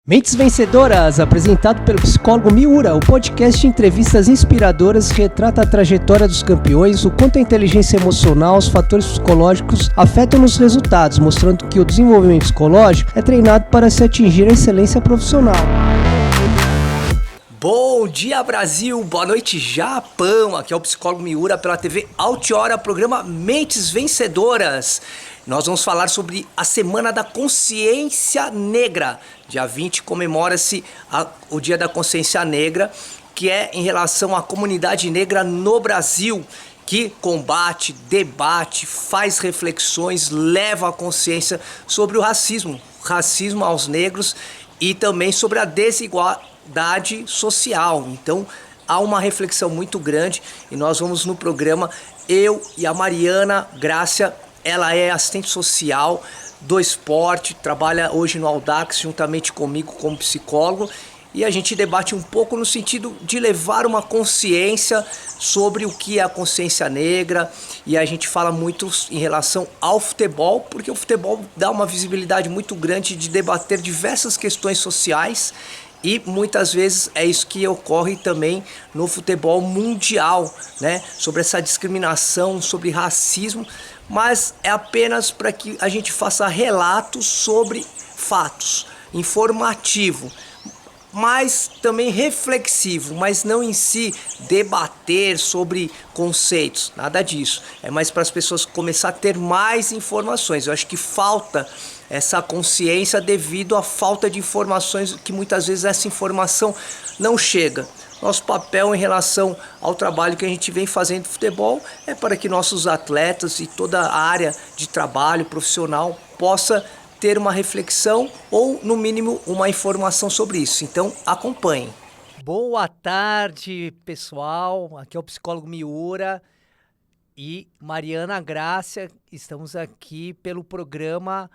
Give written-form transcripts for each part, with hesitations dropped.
Mentes Vencedoras, apresentado pelo psicólogo Miura, o podcast de entrevistas inspiradoras que retrata a trajetória dos campeões, o quanto a inteligência emocional, os fatores psicológicos afetam nos resultados, mostrando que o desenvolvimento psicológico é treinado para se atingir a excelência profissional. Bom dia, Brasil! Boa noite, Japão! Aqui é o psicólogo Miura pela TV Altiora, programa Mentes Vencedoras. Nós vamos falar sobre a Semana da Consciência Negra. Dia 20 comemora-se o Dia da Consciência Negra, que é em relação à comunidade negra no Brasil, que combate, debate, faz reflexões, leva a consciência sobre o racismo aos negros e também sobre a desigualdade social. Então, há uma reflexão muito grande e nós vamos no programa, eu e a Mariana Grácia. Ela é assistente social do esporte, trabalha hoje no Audax juntamente comigo como psicólogo, e a gente debate um pouco no sentido de levar uma consciência sobre o que é a consciência negra, e a gente fala muito em relação ao futebol, porque o futebol dá uma visibilidade muito grande de debater diversas questões sociais, e muitas vezes é isso que ocorre também no futebol mundial, né? Sobre essa discriminação, sobre racismo, mas é apenas para que a gente faça relatos sobre fatos, informativo, mas também reflexivo, mas não em si debater sobre conceitos, nada disso. É mais para as pessoas começar a ter mais informações. Eu acho que falta essa consciência devido à falta de informações, que muitas vezes essa informação não chega. Nosso papel em relação ao trabalho que a gente vem fazendo no futebol é para que nossos atletas e toda a área de trabalho profissional possa ter uma reflexão ou, no mínimo, uma informação sobre isso. Então, acompanhem. Boa tarde, pessoal. Aqui é o psicólogo Miura e Mariana Grácia. Estamos aqui pelo programa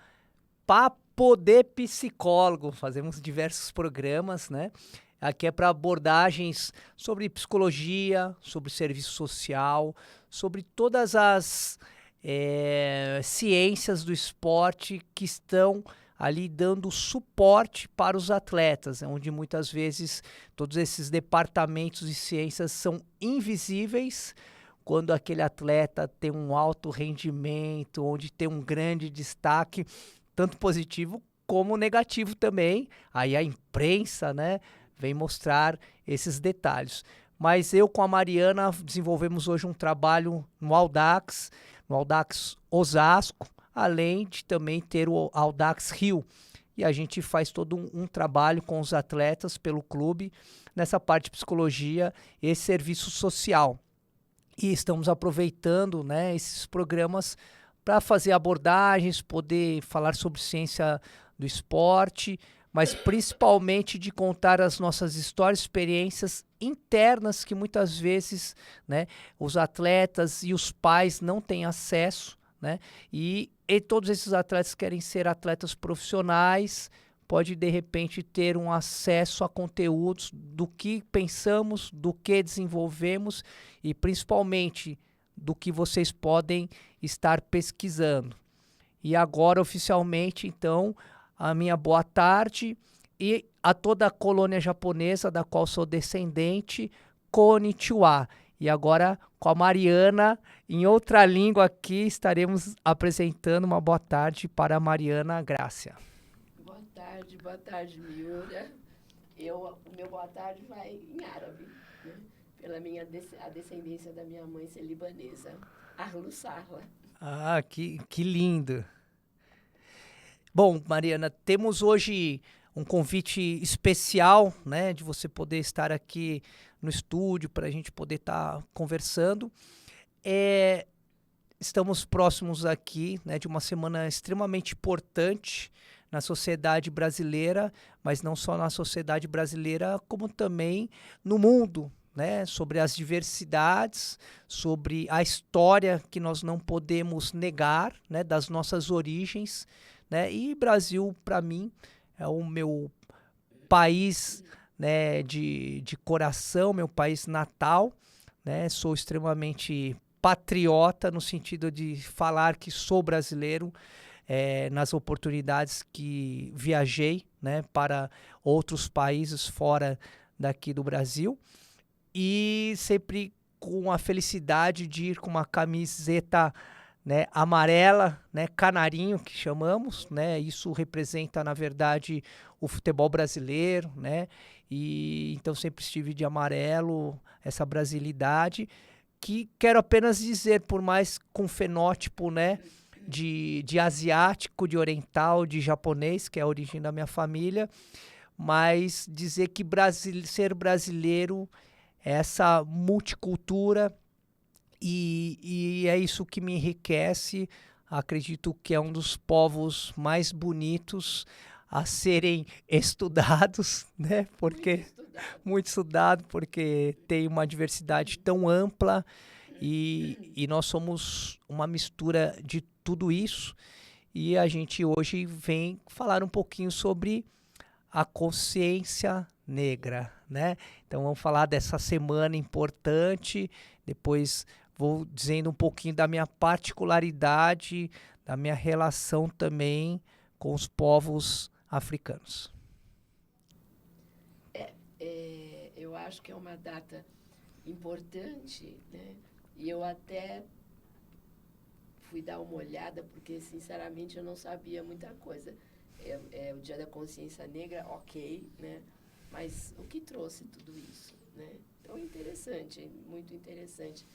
Papo de Psicólogo. Fazemos diversos programas, né? Aqui é para abordagens sobre psicologia, sobre serviço social, sobre todas as ciências do esporte que estão ali dando suporte para os atletas, onde muitas vezes todos esses departamentos de ciências são invisíveis quando aquele atleta tem um alto rendimento, onde tem um grande destaque, tanto positivo como negativo também. Aí a imprensa, né, vem mostrar esses detalhes. Mas eu com a Mariana desenvolvemos hoje um trabalho no Audax Osasco, além de também ter o Audax Rio. E a gente faz todo um trabalho com os atletas pelo clube, nessa parte de psicologia e serviço social. E estamos aproveitando, né, esses programas para fazer abordagens, poder falar sobre ciência do esporte, mas principalmente de contar as nossas histórias, experiências internas que muitas vezes, né, os atletas e os pais não têm acesso, né, e todos esses atletas querem ser atletas profissionais, pode de repente ter um acesso a conteúdos do que pensamos, do que desenvolvemos e principalmente do que vocês podem estar pesquisando. E agora oficialmente, então, a minha boa tarde e a toda a colônia japonesa da qual sou descendente, Konnichiwa. E agora com a Mariana, em outra língua aqui, estaremos apresentando uma boa tarde para a Mariana Grácia. Boa tarde, Miura. O meu boa tarde vai em árabe, né? Pela a descendência da minha mãe ser libanesa, Arlu Sarla. Ah, que lindo! Bom, Mariana, temos hoje um convite especial, né, de você poder estar aqui no estúdio para a gente poder estar conversando. Estamos próximos aqui, né, de uma semana extremamente importante na sociedade brasileira, mas não só na sociedade brasileira, como também no mundo, né, sobre as diversidades, sobre a história que nós não podemos negar, né, das nossas origens, né? E Brasil, para mim, é o meu país, né, de coração, meu país natal, né? Sou extremamente patriota no sentido de falar que sou brasileiro, nas oportunidades que viajei, né, para outros países fora daqui do Brasil, e sempre com a felicidade de ir com uma camiseta, né, amarela, né, canarinho que chamamos, né, isso representa na verdade o futebol brasileiro, né, e então sempre estive de amarelo, essa brasilidade, que quero apenas dizer, por mais com fenótipo, né, de asiático, de oriental, de japonês, que é a origem da minha família, mas dizer que ser brasileiro é essa multicultura e é isso que me enriquece. Acredito que é um dos povos mais bonitos a serem estudados, né? Porque muito estudado, porque tem uma diversidade tão ampla e nós somos uma mistura de tudo isso. E a gente hoje vem falar um pouquinho sobre a consciência negra, né? Então vamos falar dessa semana importante, depois vou dizendo um pouquinho da minha particularidade, da minha relação também com os povos africanos. Eu acho que é uma data importante, né? E eu até fui dar uma olhada, porque, sinceramente, eu não sabia muita coisa. É o Dia da Consciência Negra, ok, né? Mas o que trouxe tudo isso, né? Então, interessante, muito interessante.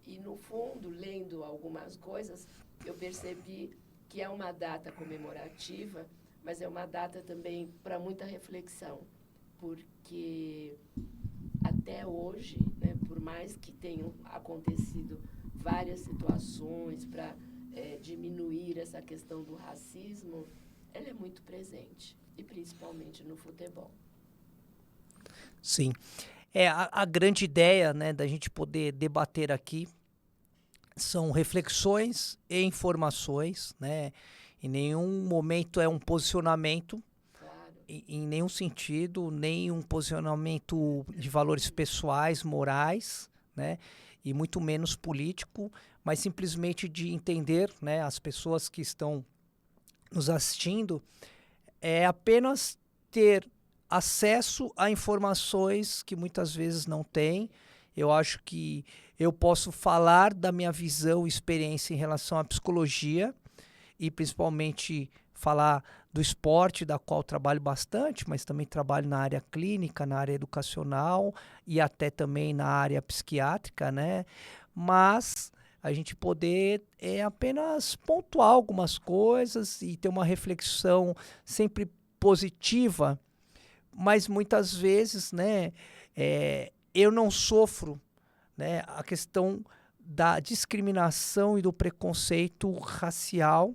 E, no fundo, lendo algumas coisas, eu percebi que é uma data comemorativa, mas é uma data também para muita reflexão, porque até hoje, né, por mais que tenham acontecido várias situações para diminuir essa questão do racismo, ela é muito presente, e principalmente no futebol. Sim. A grande ideia, né, da gente poder debater aqui são reflexões e informações, né? Em nenhum momento é um posicionamento, Claro. em nenhum sentido, nem um posicionamento de valores pessoais, morais, né? E muito menos político, mas simplesmente de entender, né, as pessoas que estão nos assistindo, é apenas ter acesso a informações que muitas vezes não têm. Eu acho que eu posso falar da minha visão e experiência em relação à psicologia e principalmente falar do esporte, da qual trabalho bastante, mas também trabalho na área clínica, na área educacional e até também na área psiquiátrica, né? Mas a gente poder apenas pontuar algumas coisas e ter uma reflexão sempre positiva, mas muitas vezes, né, eu não sofro, né, a questão da discriminação e do preconceito racial,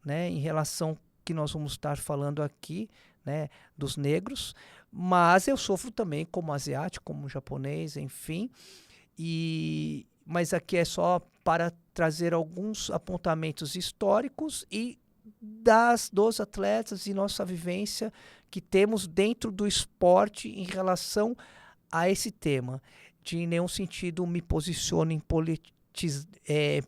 né, em relação que nós vamos estar falando aqui, né, dos negros, mas eu sofro também como asiático, como japonês, enfim, mas aqui é só para trazer alguns apontamentos históricos e dos atletas e nossa vivência que temos dentro do esporte em relação a esse tema. De em nenhum sentido me posiciono em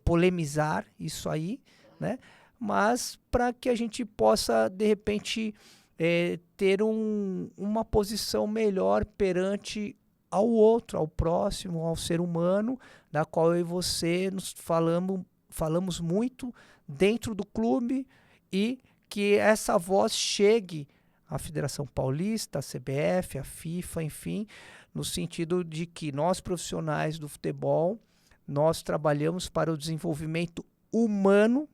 polemizar isso aí, né? Mas para que a gente possa, de repente, ter uma posição melhor perante ao outro, ao próximo, ao ser humano, da qual eu e você nos falamos muito dentro do clube e que essa voz chegue à Federação Paulista, à CBF, à FIFA, enfim, no sentido de que nós profissionais do futebol, nós trabalhamos para o desenvolvimento humano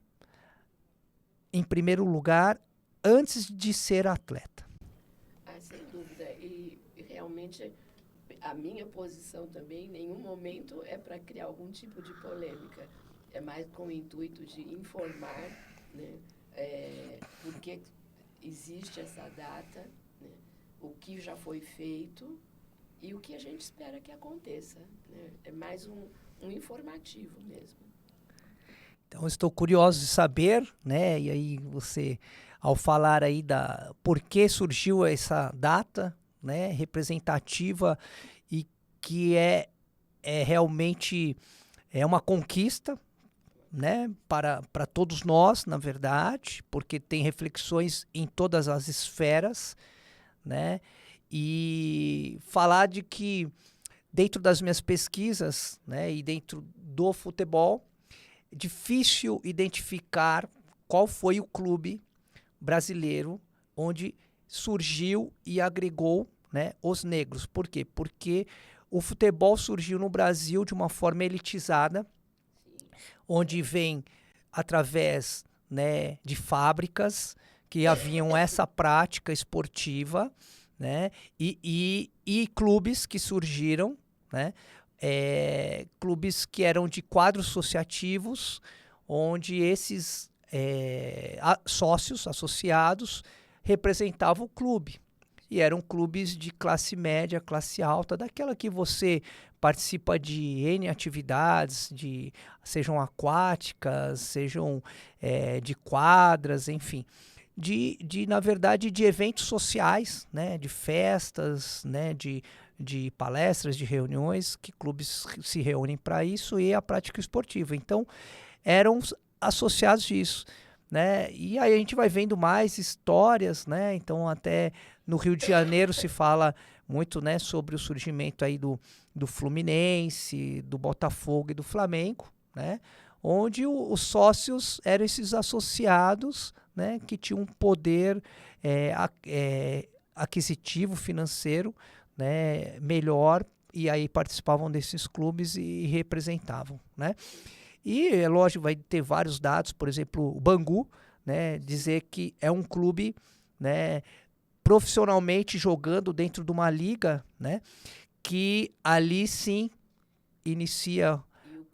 em primeiro lugar, antes de ser atleta. Sem dúvida. E realmente a minha posição também, em nenhum momento é para criar algum tipo de polêmica. É mais com o intuito de informar, né, porque existe essa data, né, o que já foi feito e o que a gente espera que aconteça, né? É mais um informativo mesmo. Então, estou curioso de saber, né? E aí você, ao falar aí da por que surgiu essa data, né, representativa e que realmente uma conquista, né, para todos nós, na verdade, porque tem reflexões em todas as esferas, né? E falar de que dentro das minhas pesquisas, né, e dentro do futebol, é difícil identificar qual foi o clube brasileiro onde surgiu e agregou, né, os negros. Por quê? Porque o futebol surgiu no Brasil de uma forma elitizada, onde vem através, né, de fábricas que haviam essa prática esportiva, né, e clubes que surgiram, né, clubes que eram de quadros associativos, onde esses sócios associados representavam o clube. E eram clubes de classe média, classe alta, daquela que você participa de N atividades, sejam aquáticas, sejam de quadras, enfim. Na verdade, de eventos sociais, né, de festas, né, de palestras, de reuniões, que clubes se reúnem para isso, e a prática esportiva. Então, eram associados disso, né? E aí a gente vai vendo mais histórias, né? Então até no Rio de Janeiro se fala muito, né, sobre o surgimento aí do Fluminense, do Botafogo e do Flamengo, né? Onde os sócios eram esses associados, né, que tinham um poder aquisitivo, financeiro, né, melhor, e aí participavam desses clubes e representavam, né? E é lógico, vai ter vários dados, por exemplo, o Bangu, né, dizer que é um clube, né, profissionalmente jogando dentro de uma liga, né, que ali sim inicia.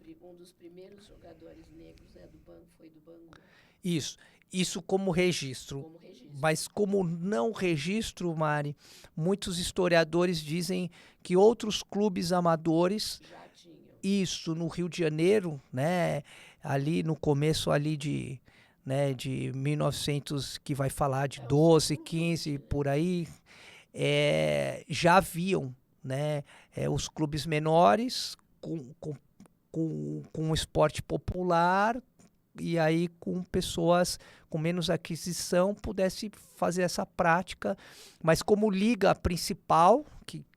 E um dos primeiros jogadores negros foi do Bangu. Isso como registro. Como registro. Mas como não registro, Mari, muitos historiadores dizem que outros clubes amadores já tinham. Isso no Rio de Janeiro, né? Ali no começo ali de 1900, que vai falar de 12, 15 por aí, já haviam, né? Os clubes menores com um esporte popular, e aí com pessoas com menos aquisição pudesse fazer essa prática, mas como liga principal,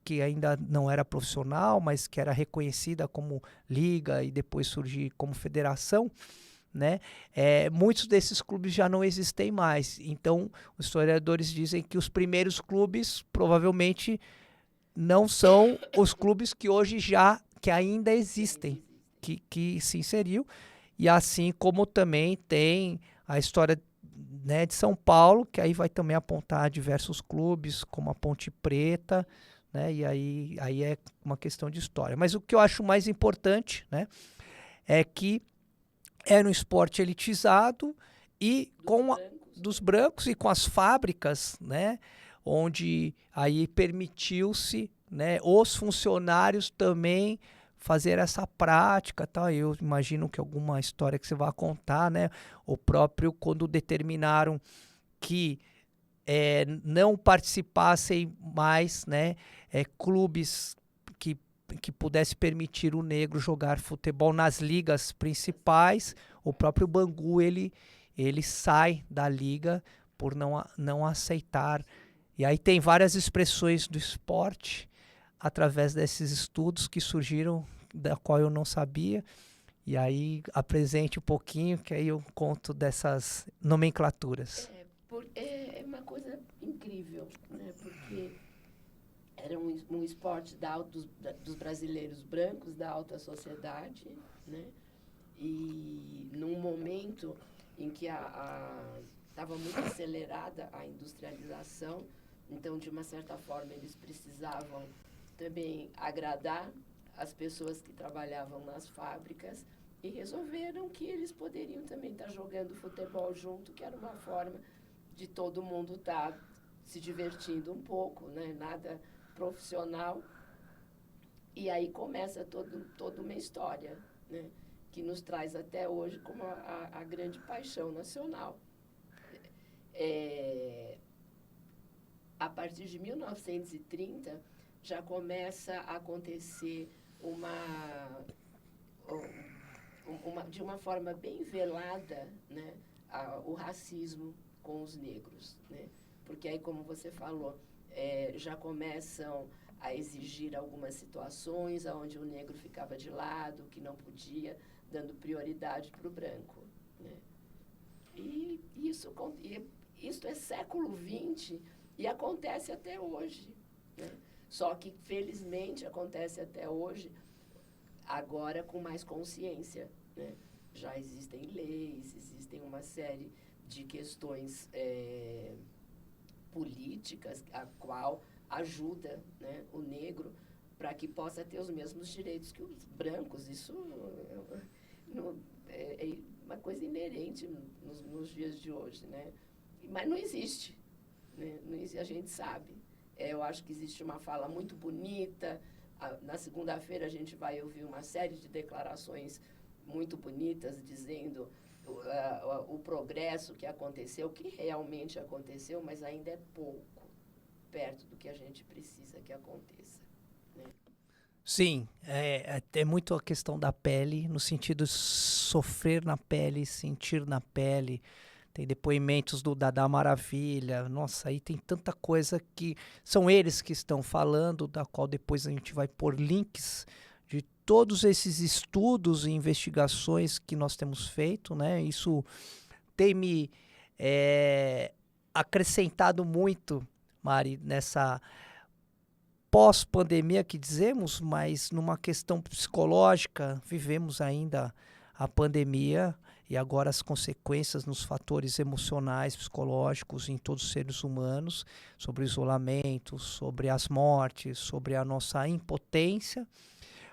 que ainda não era profissional, mas que era reconhecida como liga e depois surgir como federação, né? Muitos desses clubes já não existem mais. Então, os historiadores dizem que os primeiros clubes provavelmente não são os clubes que hoje que ainda existem, que se inseriu. E assim como também tem a história, né, de São Paulo, que aí vai também apontar diversos clubes, como a Ponte Preta, né, e aí é uma questão de história. Mas o que eu acho mais importante, né, é que era um esporte elitizado e dos brancos e com as fábricas, né, onde aí permitiu-se, né, os funcionários também fazer essa prática, tá? Eu imagino que alguma história que você vai contar, né? O próprio quando determinaram que não participassem mais, né, clubes que pudesse permitir o negro jogar futebol nas ligas principais, o próprio Bangu ele sai da liga por não aceitar. E aí tem várias expressões do esporte através desses estudos que surgiram, da qual eu não sabia. E aí apresente um pouquinho, que aí eu conto dessas nomenclaturas. É uma coisa incrível, né? Porque era um esporte dos brasileiros brancos, da alta sociedade, né? E num momento em que estava muito acelerada a industrialização, então, de uma certa forma, eles precisavam também agradar as pessoas que trabalhavam nas fábricas e resolveram que eles poderiam também estar jogando futebol junto, que era uma forma de todo mundo estar se divertindo um pouco, né? Nada profissional. E aí começa toda uma história, né? Que nos traz até hoje como a grande paixão nacional. A partir de 1930, já começa a acontecer de uma forma bem velada, né, o racismo com os negros, né? Porque aí, como você falou, já começam a exigir algumas situações onde o negro ficava de lado, que não podia, dando prioridade para o branco, né? E isso é século XX e acontece até hoje, né? Só que, felizmente, acontece até hoje, agora com mais consciência, né? Já existem leis, existem uma série de questões políticas a qual ajuda, né, o negro para que possa ter os mesmos direitos que os brancos. Isso é uma coisa inerente nos dias de hoje, né? Mas não existe, né? Não existe, a gente sabe. Eu acho que existe uma fala muito bonita. Na segunda-feira a gente vai ouvir uma série de declarações muito bonitas dizendo o progresso que aconteceu, que realmente aconteceu, mas ainda é pouco perto do que a gente precisa que aconteça, né? Sim, é muito a questão da pele, no sentido de sofrer na pele, sentir na pele. Tem depoimentos do Dadá Maravilha. Nossa, aí tem tanta coisa que são eles que estão falando, da qual depois a gente vai pôr links de todos esses estudos e investigações que nós temos feito, né? Isso tem me acrescentado muito, Mari, nessa pós-pandemia que dizemos, mas numa questão psicológica, vivemos ainda a pandemia e agora as consequências nos fatores emocionais, psicológicos em todos os seres humanos, sobre o isolamento, sobre as mortes, sobre a nossa impotência,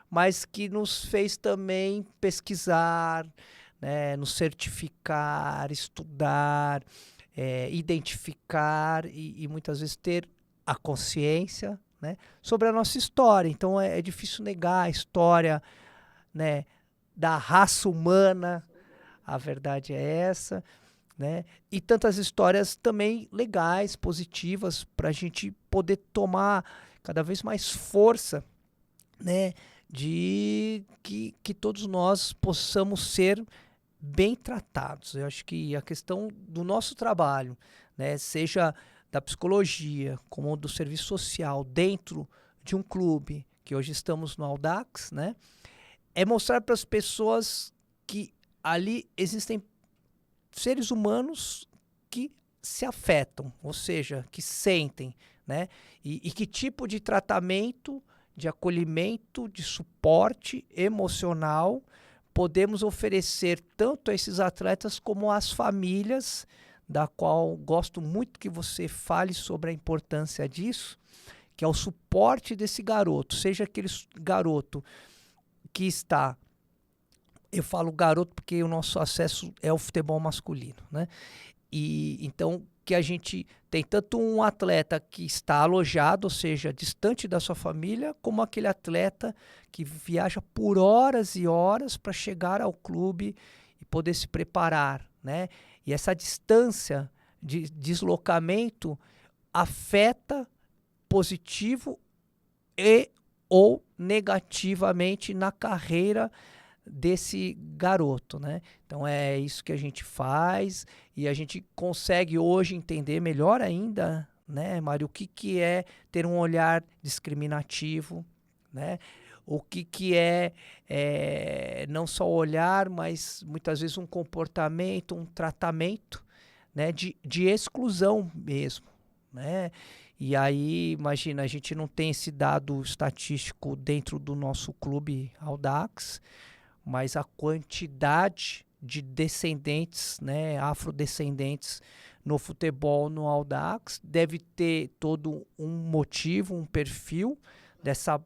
mas que nos fez também pesquisar, né, nos certificar, estudar, identificar e muitas vezes ter a consciência, né, sobre a nossa história. Então é difícil negar a história, né, da raça humana, a verdade é essa, né? E tantas histórias também legais, positivas, para a gente poder tomar cada vez mais força, né, de que todos nós possamos ser bem tratados. Eu acho que a questão do nosso trabalho, né, seja da psicologia como do serviço social dentro de um clube, que hoje estamos no Audax, né, é mostrar para as pessoas que ali existem seres humanos que se afetam, ou seja, que sentem, né, e que tipo de tratamento, de acolhimento, de suporte emocional podemos oferecer tanto a esses atletas como às famílias, da qual gosto muito que você fale sobre a importância disso, que é o suporte desse garoto, seja aquele garoto que está, eu falo garoto porque o nosso acesso é o futebol masculino, né? E então que a gente tem tanto um atleta que está alojado, ou seja, distante da sua família, como aquele atleta que viaja por horas e horas para chegar ao clube e poder se preparar, né? E essa distância de deslocamento afeta positivo e ou negativamente na carreira desse garoto, né? Então é isso que a gente faz e a gente consegue hoje entender melhor ainda, né, Mário, o que é ter um olhar discriminativo, né? O que é não só olhar, mas muitas vezes um comportamento, um tratamento, né, de exclusão mesmo, né? E aí, imagina, a gente não tem esse dado estatístico dentro do nosso clube Audax, mas a quantidade de descendentes, né, afrodescendentes no futebol no Audax deve ter todo um motivo, um perfil dessa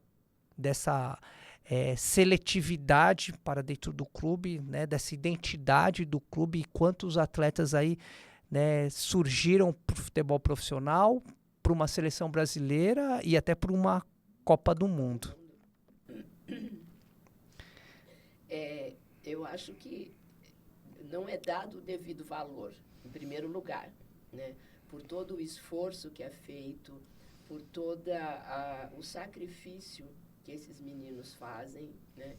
seletividade para dentro do clube, né, dessa identidade do clube e quantos atletas aí, né, surgiram para o futebol profissional, para uma seleção brasileira e até para uma Copa do Mundo. Eu acho que não é dado o devido valor, em primeiro lugar, né? Por todo o esforço que é feito, por todo o sacrifício que esses meninos fazem, né?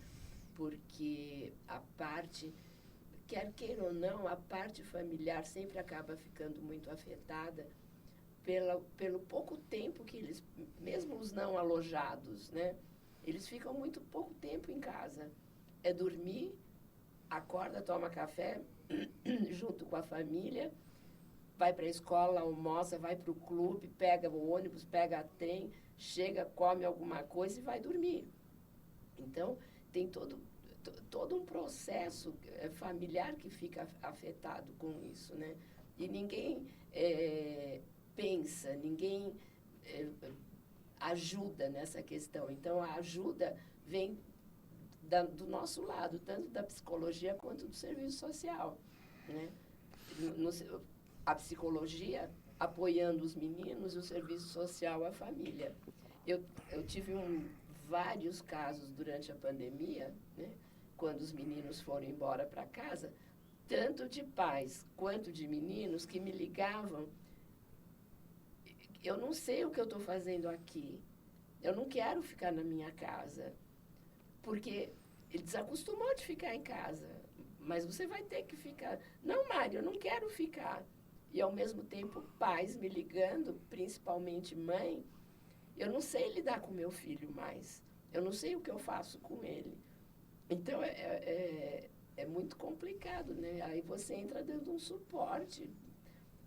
porque a parte, quer queira ou não, a parte familiar sempre acaba ficando muito afetada pelo pouco tempo que eles, mesmo os não alojados, né? Eles ficam muito pouco tempo em casa. É dormir, acorda, toma café junto com a família, vai para a escola, almoça, vai para o clube, pega o ônibus, pega trem, chega, come alguma coisa e vai dormir. Então, tem todo um processo familiar que fica afetado com isso, né? E ninguém pensa, ninguém ajuda nessa questão. Então, a ajuda vem do nosso lado, tanto da psicologia quanto do serviço social, né? A psicologia apoiando os meninos e o serviço social a família. Eu tive vários casos durante a pandemia, né? Quando os meninos foram embora para casa, tanto de pais quanto de meninos que me ligavam: eu não sei o que eu estou fazendo aqui, eu não quero ficar na minha casa, porque ele desacostumou de ficar em casa, mas você vai ter que ficar. Não, Mário, eu não quero ficar. E, ao mesmo tempo, pais me ligando, principalmente mãe: eu não sei lidar com meu filho mais, eu não sei o que eu faço com ele. Então, é muito complicado, né? Aí você entra dando um suporte,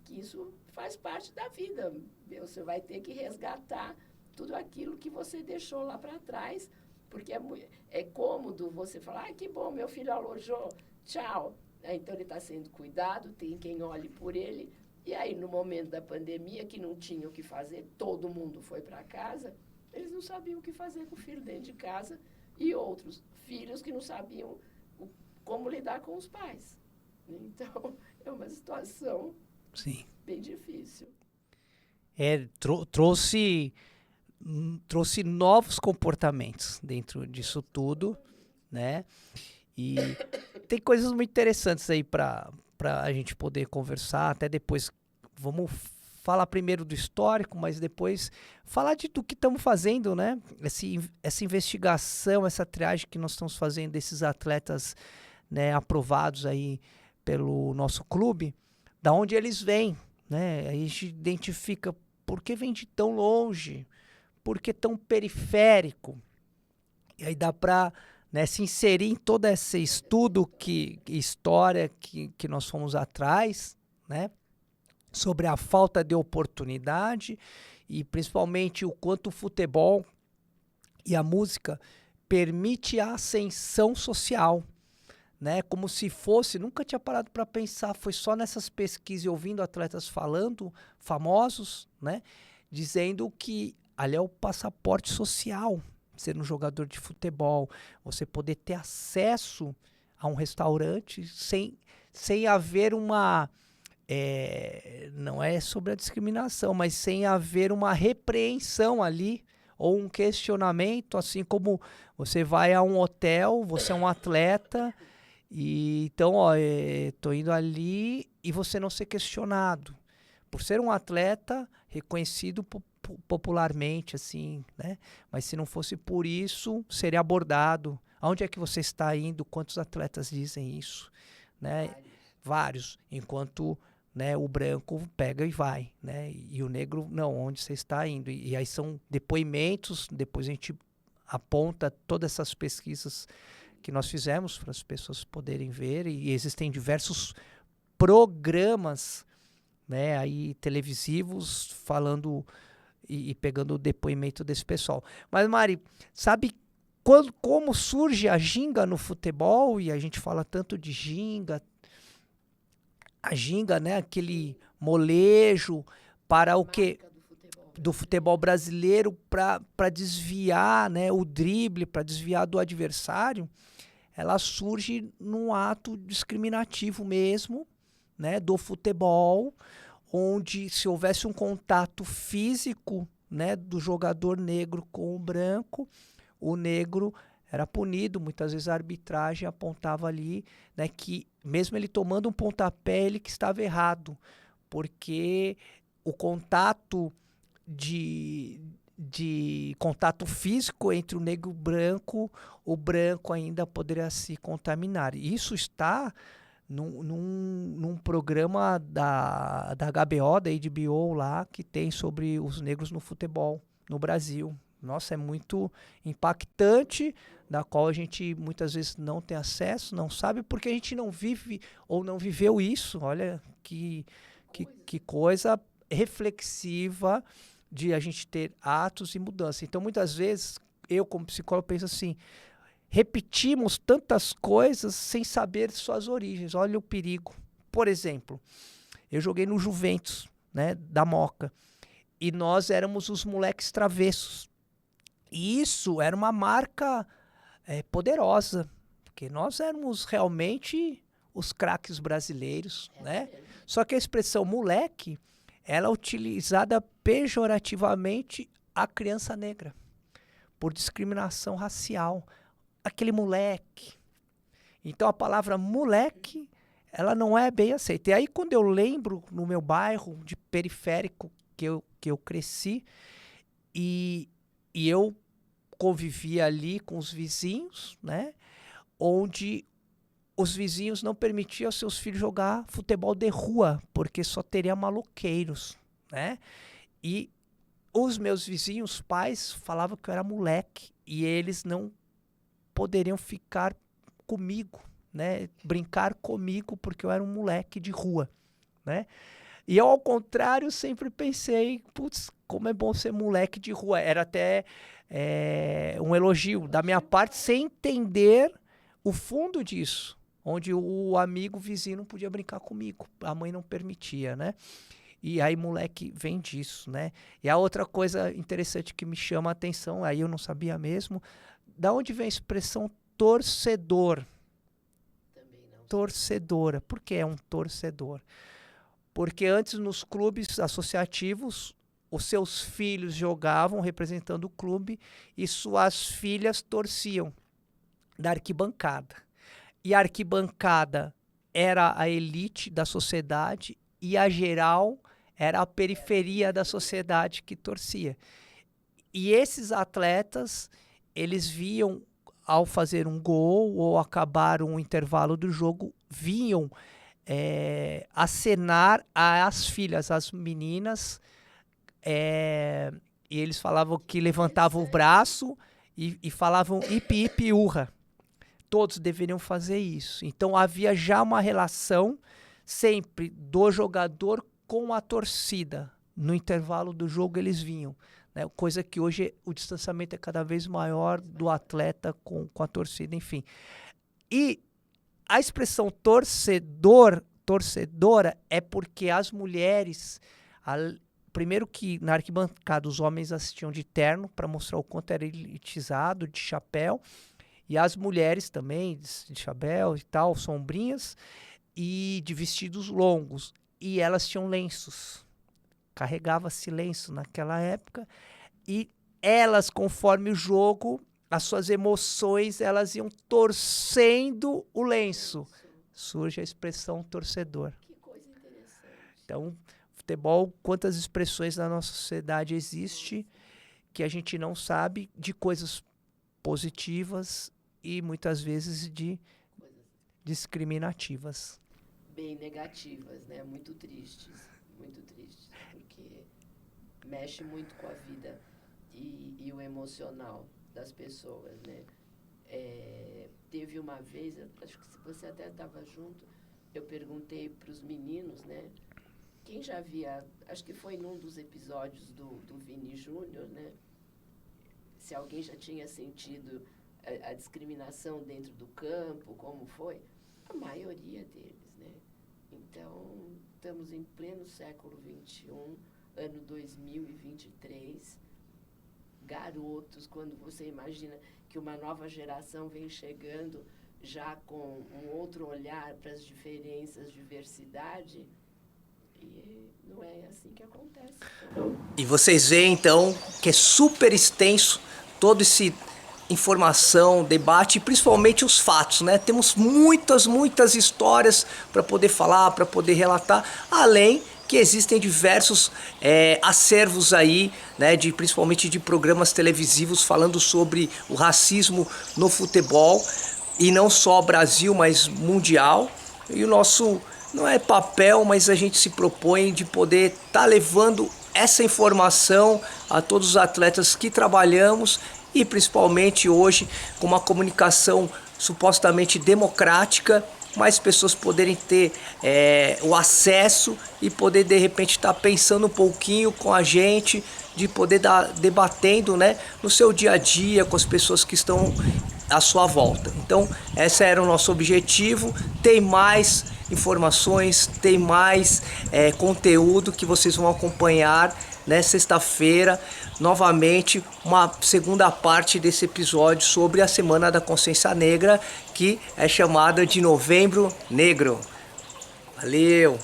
que isso faz parte da vida. Você vai ter que resgatar tudo aquilo que você deixou lá para trás, porque é cômodo você falar: que bom, meu filho alojou, tchau. Então, ele está sendo cuidado, tem quem olhe por ele. E aí, no momento da pandemia, que não tinha o que fazer, todo mundo foi para casa, eles não sabiam o que fazer com o filho dentro de casa, e outros filhos que não sabiam como lidar com os pais. Então, é uma situação Sim. bem difícil. Trouxe novos comportamentos dentro disso tudo, né? E tem coisas muito interessantes aí para a gente poder conversar. Até depois vamos falar primeiro do histórico, mas depois falar do que estamos fazendo, né? Essa investigação, essa triagem que nós estamos fazendo desses atletas, né, aprovados aí pelo nosso clube, da onde eles vêm, né? Aí a gente identifica por que vem de tão longe, por que tão periférico. E aí dá para, né, se inserir em todo esse estudo, história que nós fomos atrás, né? Sobre a falta de oportunidade e principalmente o quanto o futebol e a música permite a ascensão social, né? Como se fosse, nunca tinha parado para pensar, foi só nessas pesquisas e ouvindo atletas falando, famosos, né? Dizendo que ali é o passaporte social, ser um jogador de futebol, você poder ter acesso a um restaurante sem haver uma... não é sobre a discriminação, mas sem haver uma repreensão ali, ou um questionamento, assim como você vai a um hotel, você é um atleta, e então, tô indo ali e você não ser questionado. Por ser um atleta reconhecido popularmente, assim, né? Mas se não fosse por isso, seria abordado. Aonde é que você está indo? Quantos atletas dizem isso? Né? Vários. Enquanto, né, o branco pega e vai, né? E o negro, não, onde você está indo? E aí são depoimentos, depois a gente aponta todas essas pesquisas que nós fizemos para as pessoas poderem ver, e existem diversos programas, né, aí televisivos falando e pegando o depoimento desse pessoal. Mas, Mari, sabe como surge a ginga no futebol? E a gente fala tanto de ginga, a ginga, né, aquele molejo para o que do futebol brasileiro para desviar, né, o drible, para desviar do adversário. Ela surge num ato discriminativo mesmo, né, do futebol, onde se houvesse um contato físico, né, do jogador negro com o branco, o negro era punido. Muitas vezes a arbitragem apontava ali, né, que mesmo ele tomando um pontapé, ele que estava errado, porque o contato de de contato físico entre o negro e o branco ainda poderia se contaminar. Isso está num programa da HBO, da HBO lá, que tem sobre os negros no futebol no Brasil. Nossa, é muito impactante, da qual a gente muitas vezes não tem acesso, não sabe, porque a gente não vive ou não viveu isso. Olha que coisa reflexiva de a gente ter atos e mudança. Então, muitas vezes, eu como psicólogo penso assim, repetimos tantas coisas sem saber suas origens. Olha o perigo. Por exemplo, eu joguei no Juventus, né, da Moca, e nós éramos os moleques travessos. E isso era uma marca poderosa, porque nós éramos realmente os craques brasileiros, né? Só que a expressão moleque, ela é utilizada pejorativamente a criança negra, por discriminação racial. Aquele moleque. Então a palavra moleque, ela não é bem aceita. E aí quando eu lembro no meu bairro de periférico que eu cresci, e eu convivia ali com os vizinhos, né? Onde os vizinhos não permitiam seus filhos jogar futebol de rua, porque só teria maloqueiros, né? E os meus vizinhos, pais, falavam que eu era moleque e eles não poderiam ficar comigo, né? Brincar comigo porque eu era um moleque de rua, né? E eu, ao contrário, sempre pensei, putz, como é bom ser moleque de rua. Era até um elogio da minha parte, sem entender o fundo disso, onde o amigo vizinho não podia brincar comigo, a mãe não permitia, né? E aí moleque vem disso, né? E a outra coisa interessante que me chama a atenção, aí eu não sabia mesmo, da onde vem a expressão torcedor? Também não. Torcedora. Por que é um torcedor? Porque antes nos clubes associativos, os seus filhos jogavam representando o clube e suas filhas torciam da arquibancada. E a arquibancada era a elite da sociedade e a geral era a periferia da sociedade que torcia. E esses atletas, eles viam, ao fazer um gol ou acabar um intervalo do jogo, vinham acenar às filhas, às meninas, e eles falavam que levantavam o braço e falavam ipi, ipi, urra. Todos deveriam fazer isso. Então havia já uma relação sempre do jogador com a torcida. No intervalo do jogo eles vinham, né? Coisa que hoje o distanciamento é cada vez maior do atleta com a torcida, enfim. E a expressão torcedora é porque as mulheres, primeiro que na arquibancada os homens assistiam de terno para mostrar o quanto era elitizado, de chapéu, e as mulheres também de chapéu e tal, sombrinhas, e de vestidos longos. E elas tinham lenços. Carregava-se lenço naquela época. E elas, conforme o jogo, as suas emoções, elas iam torcendo o lenço. Surge a expressão torcedor. Que coisa interessante. Então, futebol, quantas expressões na nossa sociedade existe que a gente não sabe, de coisas positivas e muitas vezes de discriminativas. Bem negativas, né? Muito tristes, porque mexe muito com a vida e o emocional das pessoas, né? Teve uma vez, acho que você até estava junto, eu perguntei para os meninos, né? Quem já via, acho que foi num dos episódios do Vini Júnior, né? Se alguém já tinha sentido a discriminação dentro do campo, como foi, a maioria deles, né? Então, estamos em pleno século XXI, ano 2023, garotos, quando você imagina que uma nova geração vem chegando já com um outro olhar para as diferenças, diversidade, e não é assim que acontece. Então, E vocês veem, então, que é super extenso todo esse informação, debate e principalmente os fatos, né? Temos muitas histórias para poder falar, para poder relatar, além que existem diversos acervos aí, né, principalmente de programas televisivos falando sobre o racismo no futebol, e não só Brasil, mas mundial. E o nosso não é papel, mas a gente se propõe de poder estar levando essa informação a todos os atletas que trabalhamos, e principalmente hoje com uma comunicação supostamente democrática, mais pessoas poderem ter o acesso e poder de repente estar pensando um pouquinho com a gente, de poder estar debatendo, né, no seu dia a dia com as pessoas que estão à sua volta. Então, esse era o nosso objetivo. Tem mais informações, tem mais conteúdo que vocês vão acompanhar, né, sexta-feira, novamente, uma segunda parte desse episódio sobre a Semana da Consciência Negra, que é chamada de Novembro Negro. Valeu!